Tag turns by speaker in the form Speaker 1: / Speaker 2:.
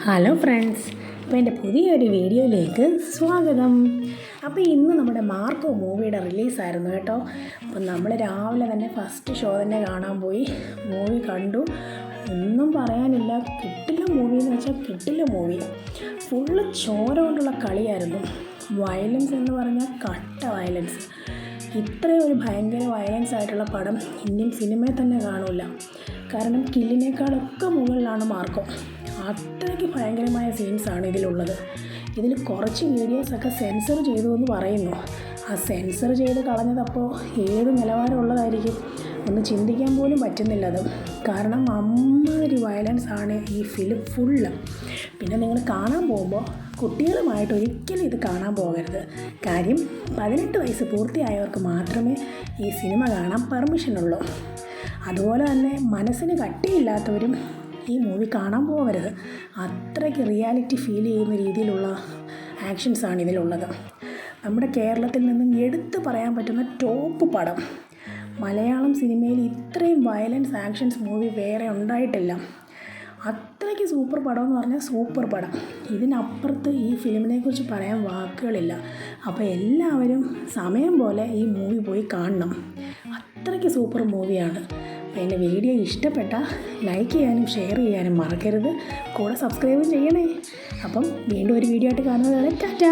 Speaker 1: Hello friends, അപ്പോൾ എൻ്റെ പുതിയൊരു വീഡിയോയിലേക്ക് സ്വാഗതം. അപ്പോൾ ഇന്ന് നമ്മുടെ മാർക്കോ മൂവിയുടെ റിലീസായിരുന്നു കേട്ടോ. അപ്പം നമ്മൾ രാവിലെ തന്നെ ഫസ്റ്റ് ഷോ തന്നെ കാണാൻ പോയി. മൂവി കണ്ടു. ഒന്നും പറയാനില്ല, കിട്ടില്ല മൂവി എന്ന് വെച്ചാൽ കിട്ടില്ല മൂവി. ഫുള്ള് ചോര കൊണ്ടുള്ള കളിയായിരുന്നു. വയലൻസ് എന്ന് പറഞ്ഞാൽ കട്ട വയലൻസ്. ഇത്രയും ഒരു ഭയങ്കര വയലൻസ് ആയിട്ടുള്ള പടം ഇന്ത്യൻ സിനിമയിൽ തന്നെ കാണില്ല. കാരണം കില്ലിനേക്കാളൊക്കെ മുകളിലാണ് മാർക്കോ. അത്രയ്ക്ക് ഭയങ്കരമായ സീൻസാണ് ഇതിലുള്ളത്. ഇതിൽ കുറച്ച് വീഡിയോസൊക്കെ സെൻസർ ചെയ്തു എന്ന് പറയുന്നു. ആ സെൻസർ ചെയ്ത് കളഞ്ഞതപ്പോൾ ഏത് നിലവാരമുള്ളതായിരിക്കും ഒന്ന് ചിന്തിക്കാൻ പോലും പറ്റുന്നില്ല അത്. കാരണം അമ്മാതിരി വയലൻസ് ആണ് ഈ ഫിലിം ഫുള്ള്. പിന്നെ നിങ്ങൾ കാണാൻ പോകുമ്പോൾ കുട്ടികളുമായിട്ട് ഒരിക്കലും ഇത് കാണാൻ പോകരുത്. കാര്യം 18 വയസ്സ് പൂർത്തിയായവർക്ക് മാത്രമേ ഈ സിനിമ കാണാൻ പെർമിഷനുള്ളൂ. അതുപോലെ തന്നെ മനസ്സിന് കട്ടിയില്ലാത്തവരും ഈ മൂവി കാണാൻ പോകരുത്. അത്രയ്ക്ക് റിയാലിറ്റി ഫീൽ ചെയ്യുന്ന രീതിയിലുള്ള ആക്ഷൻസാണ് ഇതിലുള്ളത്. നമ്മുടെ കേരളത്തിൽ നിന്നും എടുത്തു പറയാൻ പറ്റുന്ന ടോപ്പ് പടം. മലയാളം സിനിമയിൽ ഇത്രയും വയലൻസ് ആക്ഷൻസ് മൂവി വേറെ ഉണ്ടായിട്ടില്ല. അത്രയ്ക്ക് സൂപ്പർ പടം എന്ന് പറഞ്ഞാൽ സൂപ്പർ പടം. ഇതിനപ്പുറത്ത് ഈ ഫിലിമിനെക്കുറിച്ച് പറയാൻ വാക്കുകളില്ല. അപ്പോൾ എല്ലാവരും സമയം പോലെ ഈ മൂവി പോയി കാണണം. അത്രയ്ക്ക് സൂപ്പർ മൂവിയാണ്. അപ്പോൾ എൻ്റെ വീഡിയോ ഇഷ്ടപ്പെട്ടാൽ ലൈക്ക് ചെയ്യാനും ഷെയർ ചെയ്യാനും മറക്കരുത്. കൂടെ സബ്സ്ക്രൈബ് ചെയ്യണേ. അപ്പം വീണ്ടും ഒരു വീഡിയോ ആയിട്ട് കാണുന്നത് വരെ ടാറ്റാ.